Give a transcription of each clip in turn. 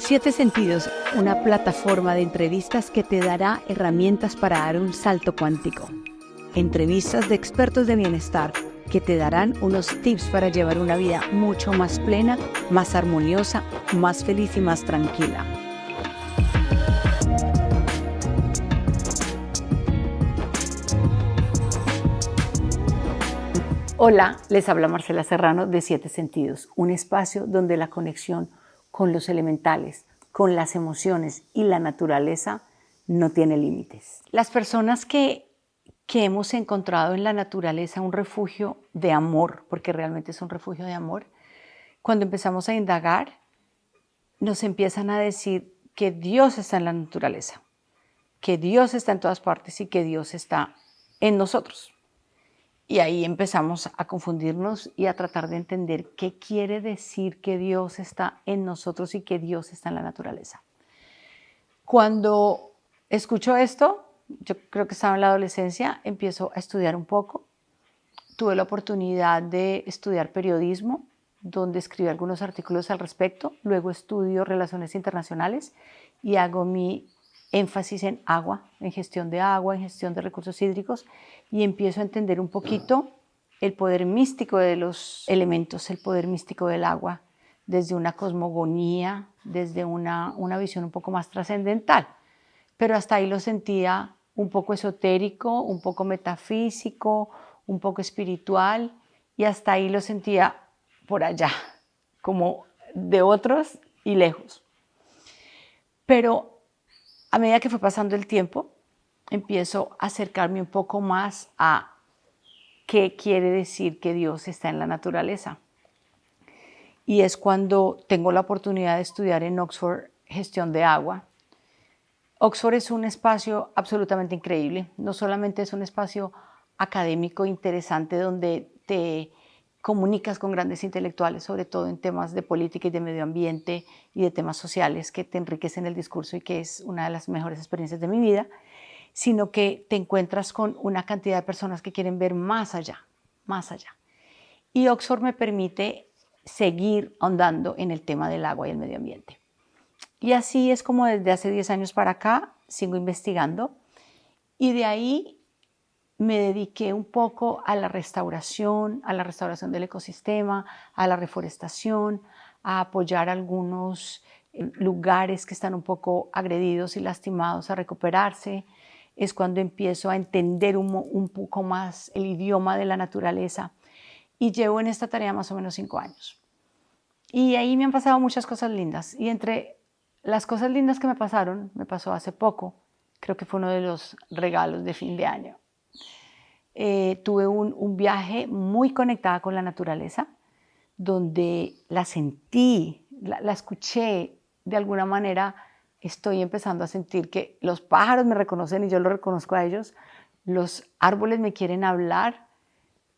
Siete Sentidos, una plataforma de entrevistas que te dará herramientas para dar un salto cuántico. Entrevistas de expertos de bienestar que te darán unos tips para llevar una vida mucho más plena, más armoniosa, más feliz y más tranquila. Hola, les habla Marcela Serrano de Siete Sentidos, un espacio donde la conexión con los elementales, con las emociones y la naturaleza no tiene límites. Las personas que hemos encontrado en la naturaleza un refugio de amor, porque realmente es un refugio de amor, cuando empezamos a indagar, nos empiezan a decir que Dios está en la naturaleza, que Dios está en todas partes y que Dios está en nosotros. Y ahí empezamos a confundirnos y a tratar de entender qué quiere decir que Dios está en nosotros y que Dios está en la naturaleza. Cuando escucho esto, yo creo que estaba en la adolescencia, empiezo a estudiar un poco. Tuve la oportunidad de estudiar periodismo, donde escribí algunos artículos al respecto. Luego estudio relaciones internacionales y hago mi énfasis en agua, en gestión de recursos hídricos, y empiezo a entender un poquito el poder místico de los elementos, el poder místico del agua, desde una cosmogonía, desde una visión un poco más trascendental. Pero hasta ahí lo sentía un poco esotérico, un poco metafísico, un poco espiritual, y hasta ahí lo sentía por allá, como de otros y lejos. Pero a medida que fue pasando el tiempo, empiezo a acercarme un poco más a qué quiere decir que Dios está en la naturaleza. Y es cuando tengo la oportunidad de estudiar en Oxford gestión de agua. Oxford es un espacio absolutamente increíble. No solamente es un espacio académico interesante donde te comunicas con grandes intelectuales, sobre todo en temas de política y de medio ambiente y de temas sociales que te enriquecen el discurso y que es una de las mejores experiencias de mi vida, sino que te encuentras con una cantidad de personas que quieren ver más allá, más allá. Y Oxford me permite seguir ahondando en el tema del agua y el medio ambiente. Y así es como desde hace 10 años para acá sigo investigando y de ahí me dediqué un poco a la restauración del ecosistema, a la reforestación, a apoyar algunos lugares que están un poco agredidos y lastimados a recuperarse. Es cuando empiezo a entender un poco más el idioma de la naturaleza y llevo en esta tarea más o menos 5 años. Y ahí me han pasado muchas cosas lindas y entre las cosas lindas que me pasó hace poco, creo que fue uno de los regalos de fin de año. Tuve un viaje muy conectada con la naturaleza, donde la sentí, la escuché, de alguna manera estoy empezando a sentir que los pájaros me reconocen y yo los reconozco a ellos, los árboles me quieren hablar,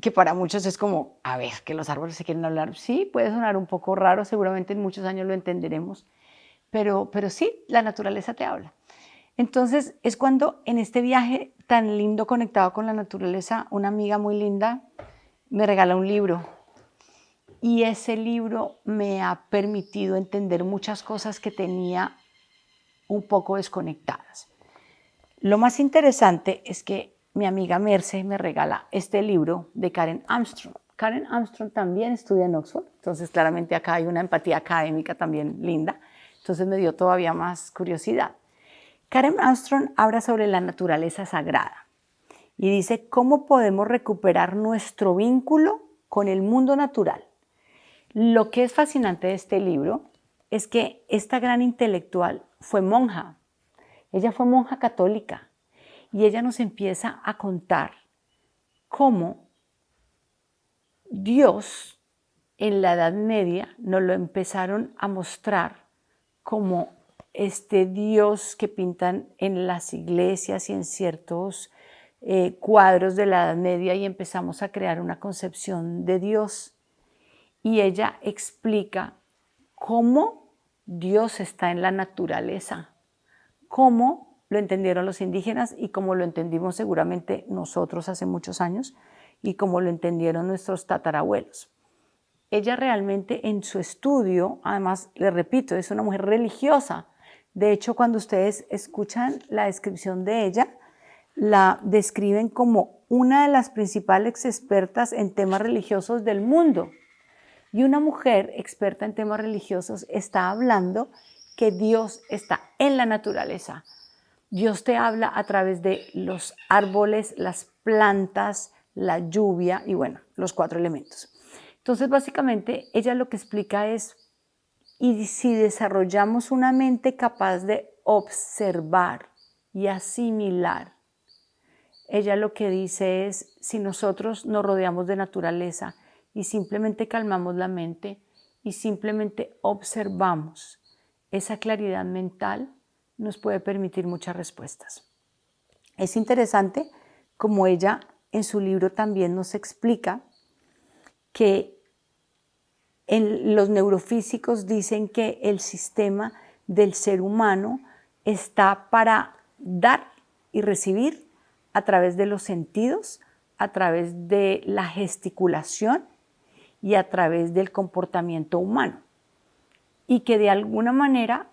que para muchos es como, a ver, que los árboles se quieren hablar. Sí, puede sonar un poco raro, seguramente en muchos años lo entenderemos, pero sí, la naturaleza te habla. Entonces es cuando en este viaje tan lindo conectado con la naturaleza, una amiga muy linda me regala un libro y ese libro me ha permitido entender muchas cosas que tenía un poco desconectadas. Lo más interesante es que mi amiga Merce me regala este libro de Karen Armstrong. Karen Armstrong también estudia en Oxford, entonces claramente acá hay una empatía académica también linda, entonces me dio todavía más curiosidad. Karen Armstrong habla sobre la naturaleza sagrada y dice cómo podemos recuperar nuestro vínculo con el mundo natural. Lo que es fascinante de este libro es que esta gran intelectual fue monja. Ella fue monja católica y ella nos empieza a contar cómo Dios en la Edad Media nos lo empezaron a mostrar como este Dios que pintan en las iglesias y en ciertos cuadros de la Edad Media y empezamos a crear una concepción de Dios. Y ella explica cómo Dios está en la naturaleza, cómo lo entendieron los indígenas y cómo lo entendimos seguramente nosotros hace muchos años y cómo lo entendieron nuestros tatarabuelos. ella realmente en su estudio, además, le repito, es una mujer religiosa. De hecho, cuando ustedes escuchan la descripción de ella, la describen como una de las principales expertas en temas religiosos del mundo. Y una mujer experta en temas religiosos está hablando que Dios está en la naturaleza. Dios te habla a través de los árboles, las plantas, la lluvia y bueno, los 4 elementos. Entonces, básicamente, ella lo que explica es, y si desarrollamos una mente capaz de observar y asimilar, ella lo que dice es, si nosotros nos rodeamos de naturaleza y simplemente calmamos la mente y simplemente observamos, esa claridad mental nos puede permitir muchas respuestas. Es interesante como ella en su libro también nos explica que los neurofísicos dicen que el sistema del ser humano está para dar y recibir a través de los sentidos, a través de la gesticulación y a través del comportamiento humano. Y que de alguna manera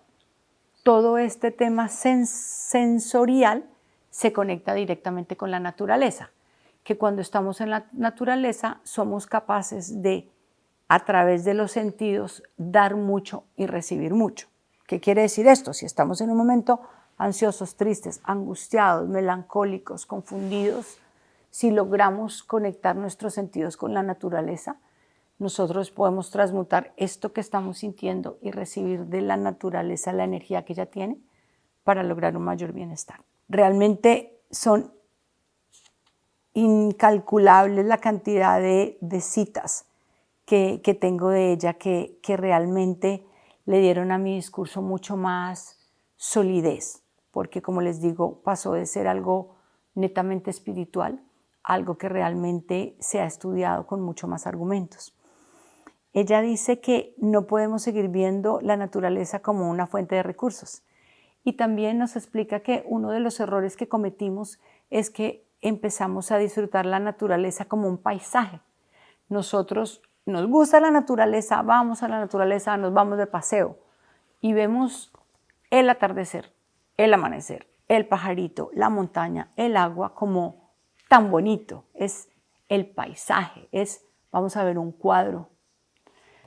todo este tema sensorial se conecta directamente con la naturaleza, que cuando estamos en la naturaleza somos capaces de, a través de los sentidos, dar mucho y recibir mucho. ¿Qué quiere decir esto? Si estamos en un momento ansiosos, tristes, angustiados, melancólicos, confundidos, si logramos conectar nuestros sentidos con la naturaleza, nosotros podemos transmutar esto que estamos sintiendo y recibir de la naturaleza la energía que ella tiene para lograr un mayor bienestar. Realmente son incalculables la cantidad de citas que tengo de ella que realmente le dieron a mi discurso mucho más solidez, porque como les digo, pasó de ser algo netamente espiritual a algo que realmente se ha estudiado con mucho más argumentos. Ella dice que no podemos seguir viendo la naturaleza como una fuente de recursos. Y también nos explica que uno de los errores que cometimos es que empezamos a disfrutar la naturaleza como un paisaje. Nosotros nos gusta la naturaleza, vamos a la naturaleza, nos vamos de paseo y vemos el atardecer, el amanecer, el pajarito, la montaña, el agua como tan bonito. Es el paisaje, vamos a ver un cuadro.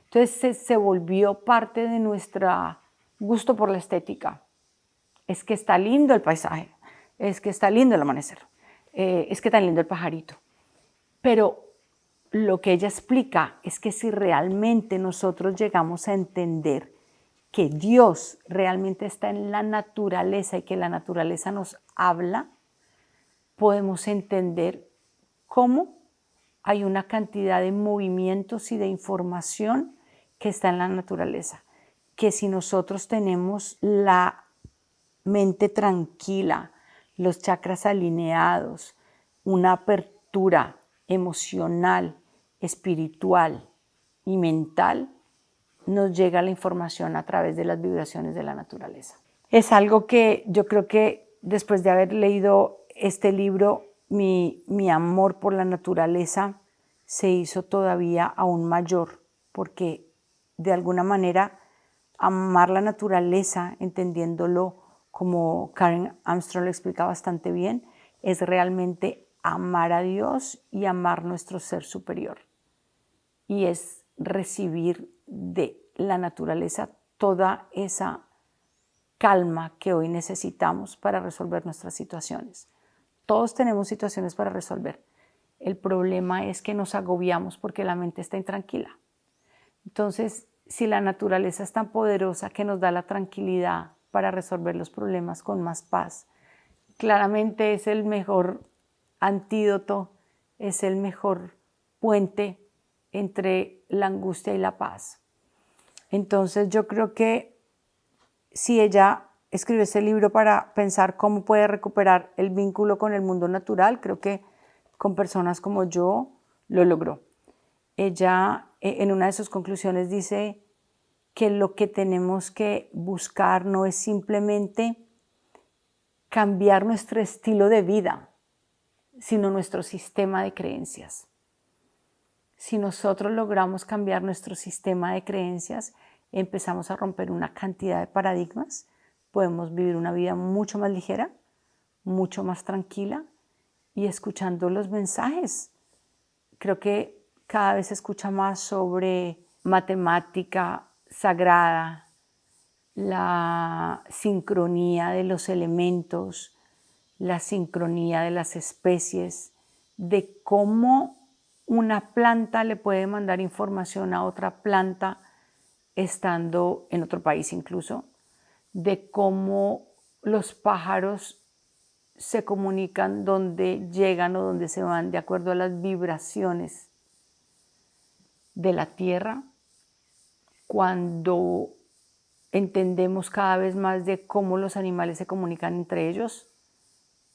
Entonces se volvió parte de nuestro gusto por la estética. Es que está lindo el paisaje, es que está lindo el amanecer, es que está lindo el pajarito. Pero lo que ella explica es que si realmente nosotros llegamos a entender que Dios realmente está en la naturaleza y que la naturaleza nos habla, podemos entender cómo hay una cantidad de movimientos y de información que está en la naturaleza, que si nosotros tenemos la mente tranquila, los chakras alineados, una apertura emocional, espiritual y mental, nos llega la información a través de las vibraciones de la naturaleza. Es algo que yo creo que después de haber leído este libro, mi amor por la naturaleza se hizo todavía aún mayor, porque de alguna manera amar la naturaleza, entendiéndolo como Karen Armstrong lo explica bastante bien, es realmente amar a Dios y amar nuestro ser superior. Y es recibir de la naturaleza toda esa calma que hoy necesitamos para resolver nuestras situaciones. Todos tenemos situaciones para resolver. El problema es que nos agobiamos porque la mente está intranquila. Entonces, si la naturaleza es tan poderosa que nos da la tranquilidad para resolver los problemas con más paz, claramente es el mejor antídoto, es el mejor puente entre la angustia y la paz. Entonces yo creo que si ella escribe ese libro para pensar cómo puede recuperar el vínculo con el mundo natural, creo que con personas como yo lo logró. Ella en una de sus conclusiones dice que lo que tenemos que buscar no es simplemente cambiar nuestro estilo de vida, sino nuestro sistema de creencias. Si nosotros logramos cambiar nuestro sistema de creencias, empezamos a romper una cantidad de paradigmas, podemos vivir una vida mucho más ligera, mucho más tranquila y escuchando los mensajes. Creo que cada vez se escucha más sobre matemática sagrada, la sincronía de los elementos, la sincronía de las especies, de cómo una planta le puede mandar información a otra planta estando en otro país incluso, de cómo los pájaros se comunican donde llegan o donde se van de acuerdo a las vibraciones de la tierra. Cuando entendemos cada vez más de cómo los animales se comunican entre ellos,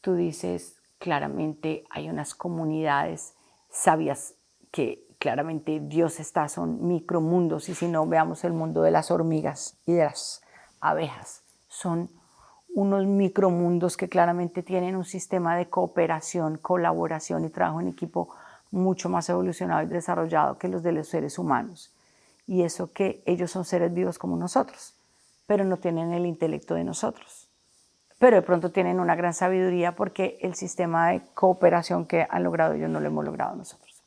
tú dices, claramente hay unas comunidades sabias que claramente Dios está, son micromundos, y si no, veamos el mundo de las hormigas y de las abejas. Son unos micromundos que claramente tienen un sistema de cooperación, colaboración y trabajo en equipo mucho más evolucionado y desarrollado que los de los seres humanos. Y eso que ellos son seres vivos como nosotros, pero no tienen el intelecto de nosotros. Pero de pronto tienen una gran sabiduría porque el sistema de cooperación que han logrado ellos no lo hemos logrado nosotros.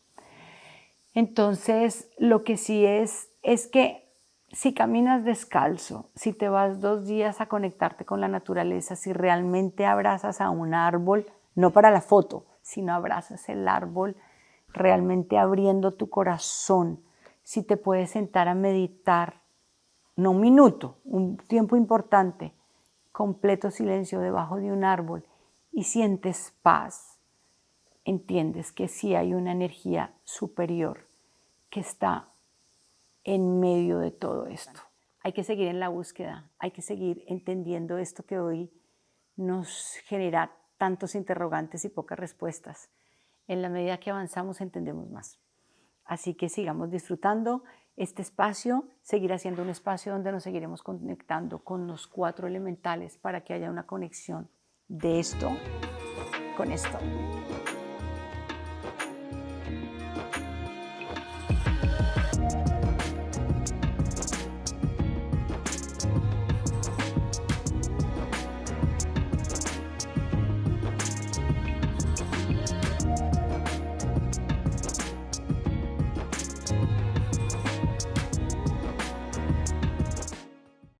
Entonces, lo que sí es que si caminas descalzo, si te vas 2 días a conectarte con la naturaleza, si realmente abrazas a un árbol, no para la foto, sino abrazas el árbol realmente abriendo tu corazón, si te puedes sentar a meditar, no un minuto, un tiempo importante, completo silencio debajo de un árbol y sientes paz, entiendes que sí hay una energía superior que está en medio de todo esto. Hay que seguir en la búsqueda, hay que seguir entendiendo esto que hoy nos genera tantos interrogantes y pocas respuestas. En la medida que avanzamos entendemos más. Así que sigamos disfrutando este espacio, seguirá siendo un espacio donde nos seguiremos conectando con los 4 elementales para que haya una conexión de esto con esto.